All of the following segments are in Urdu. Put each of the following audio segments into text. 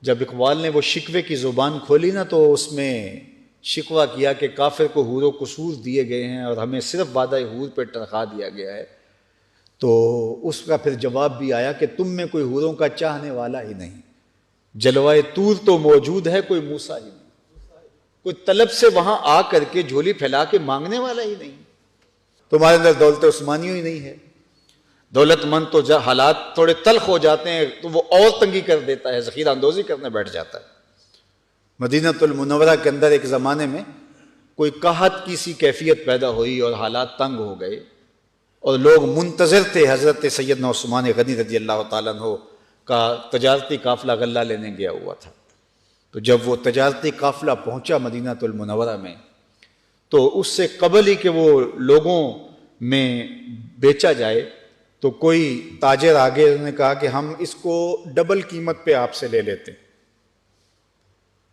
جب اقبال نے وہ شکوے کی زبان کھولی نا تو اس میں شکوہ کیا کہ کافر کو حور و قصور دیے گئے ہیں اور ہمیں صرف وعدہ حور پہ تنخواہ دیا گیا ہے، تو اس کا پھر جواب بھی آیا کہ تم میں کوئی حوروں کا چاہنے والا ہی نہیں، جلوائے طور تو موجود ہے کوئی موسیٰ ہی نہیں، کوئی طلب سے وہاں آ کر کے جھولی پھیلا کے مانگنے والا ہی نہیں، تمہارے اندر دولت عثمانیوں ہی نہیں ہے۔ دولت مند تو حالات تھوڑے تلخ ہو جاتے ہیں تو وہ اور تنگی کر دیتا ہے، ذخیرہ اندوزی کرنے بیٹھ جاتا ہے۔ مدینہ المنورہ کے اندر ایک زمانے میں کوئی قحط کی سی کیفیت پیدا ہوئی اور حالات تنگ ہو گئے، اور لوگ منتظر تھے حضرت سیدنا عثمان غنی رضی اللہ تعالیٰ عنہ کا تجارتی قافلہ غلہ لینے گیا ہوا تھا۔ تو جب وہ تجارتی قافلہ پہنچا مدینہ المنورہ میں تو اس سے قبل ہی کہ وہ لوگوں میں بیچا جائے تو کوئی تاجر آگے نے کہا کہ ہم اس کو ڈبل قیمت پہ آپ سے لے لیتے ہیں،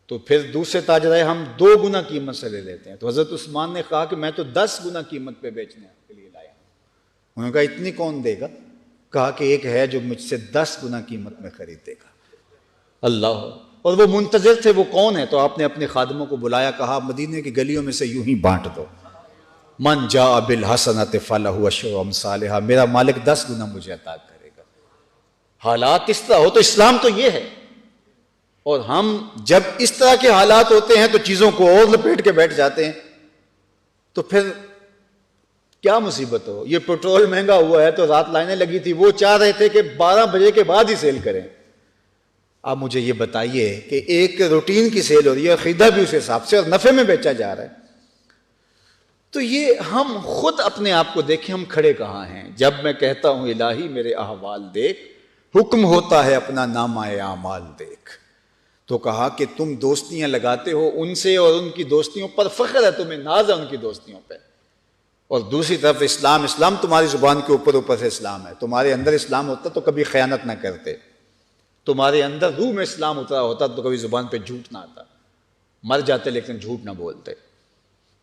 تو پھر دوسرے تاجر آئے ہم 2 گنا قیمت سے لے لیتے ہیں، تو حضرت عثمان نے کہا کہ میں تو 10 گنا قیمت پہ بیچنے آپ کے لیے لایا ہوں۔ انہوں نے کہا اتنی کون دے گا؟ کہا کہ ایک ہے جو مجھ سے 10 گنا قیمت میں خریدے گا۔ اللہ! اور وہ منتظر تھے، وہ کون ہے؟ تو آپ نے اپنے خادموں کو بلایا، کہا مدینے کی گلیوں میں سے یوں ہی بانٹ دو، من جاء بالحسنۃ فلہ عشر امثالھا، میرا مالک 10 گنا مجھے عطا کرے گا۔ حالات اس طرح ہو تو اسلام تو یہ ہے، اور ہم جب اس طرح کے حالات ہوتے ہیں تو چیزوں کو اور لپیٹ کے بیٹھ جاتے ہیں، تو پھر کیا مصیبت ہو۔ یہ پیٹرول مہنگا ہوا ہے تو رات لائنیں لگی تھی، وہ چاہ رہے تھے کہ 12 بجے کے بعد ہی سیل کریں۔ آپ مجھے یہ بتائیے کہ ایک روٹین کی سیل ہو رہی ہے اور خریدا بھی اس حساب سے اور نفع میں بیچا جا رہا ہے، تو یہ ہم خود اپنے آپ کو دیکھیں ہم کھڑے کہاں ہیں۔ جب میں کہتا ہوں الہی میرے احوال دیکھ، حکم ہوتا ہے اپنا نامہ اعمال دیکھ، تو کہا کہ تم دوستیاں لگاتے ہو ان سے اور ان کی دوستیوں پر فخر ہے، تمہیں ناز ہے ان کی دوستیوں پہ، اور دوسری طرف اسلام تمہاری زبان کے اوپر سے اسلام ہے۔ تمہارے اندر اسلام ہوتا تو کبھی خیانت نہ کرتے، تمہارے اندر روح میں اسلام اترا ہوتا تو کبھی زبان پہ جھوٹ نہ آتا، مر جاتے لیکن جھوٹ نہ بولتے۔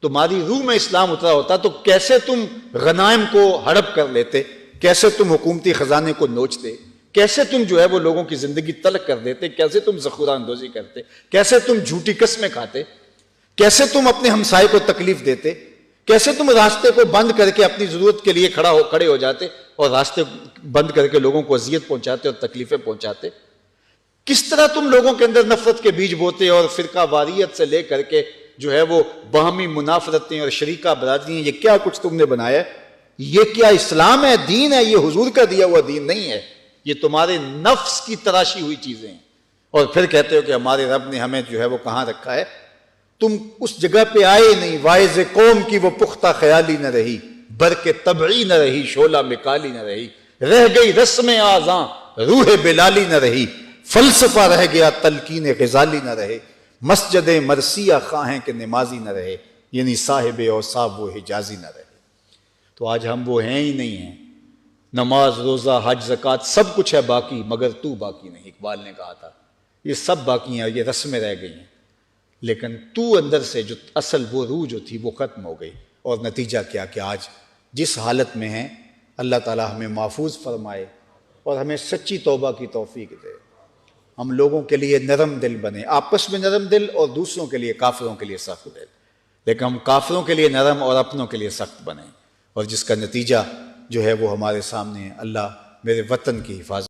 تمہاری روح میں اسلام اترا ہوتا تو کیسے تم غنائم کو ہڑپ کر لیتے، کیسے تم حکومتی خزانے کو نوچتے، کیسے تم جو ہے وہ لوگوں کی زندگی تلخ کر دیتے، کیسے تم ذخیرہ اندوزی کرتے، کیسے تم جھوٹی قسمیں کھاتے، کیسے تم اپنے ہمسائے کو تکلیف دیتے، کیسے تم راستے کو بند کر کے اپنی ضرورت کے لیے کھڑے ہو جاتے اور راستے بند کر کے لوگوں کو اذیت پہنچاتے اور تکلیفیں پہنچاتے، کس طرح تم لوگوں کے اندر نفرت کے بیج بوتے اور فرقہ واریت سے لے کر کے جو ہے وہ باہمی منافرتیں اور شریکہ برادریاں، یہ کیا کچھ تم نے بنایا ہے؟ یہ کیا اسلام ہے، دین ہے؟ یہ حضور کا دیا ہوا دین نہیں ہے، یہ تمہارے نفس کی تراشی ہوئی چیزیں ہیں، اور پھر کہتے ہو کہ ہمارے رب نے ہمیں جو ہے وہ کہاں رکھا ہے۔ تم اس جگہ پہ آئے نہیں، واعظ قوم کی وہ پختہ خیالی نہ رہی، برق طبعی نہ رہی، شعلہ مکالی نہ رہی، رہ گئی رسم آزاں روح بلالی نہ رہی، فلسفہ رہ گیا تلقین غزالی نہ رہے، مسجد مرثیہ خواہیں کہ نمازی نہ رہے، یعنی صاحب اوصاف وہ حجازی نہ رہے۔ تو آج ہم وہ ہیں ہی نہیں ہیں، نماز روزہ حج زکوٰۃ سب کچھ ہے باقی، مگر تو باقی نہیں۔ اقبال نے کہا تھا یہ سب باقی ہیں، یہ رسمیں رہ گئی ہیں، لیکن تو اندر سے جو اصل وہ روح جو تھی وہ ختم ہو گئی، اور نتیجہ کیا کہ آج جس حالت میں ہیں اللہ تعالی ہمیں محفوظ فرمائے اور ہمیں سچی توبہ کی توفیق دے، ہم لوگوں کے لیے نرم دل بنے، آپس میں نرم دل اور دوسروں کے لیے کافروں کے لیے سخت دل، لیکن ہم کافروں کے لیے نرم اور اپنوں کے لیے سخت بنیں، اور جس کا نتیجہ جو ہے وہ ہمارے سامنے ہے۔ اللہ میرے وطن کی حفاظت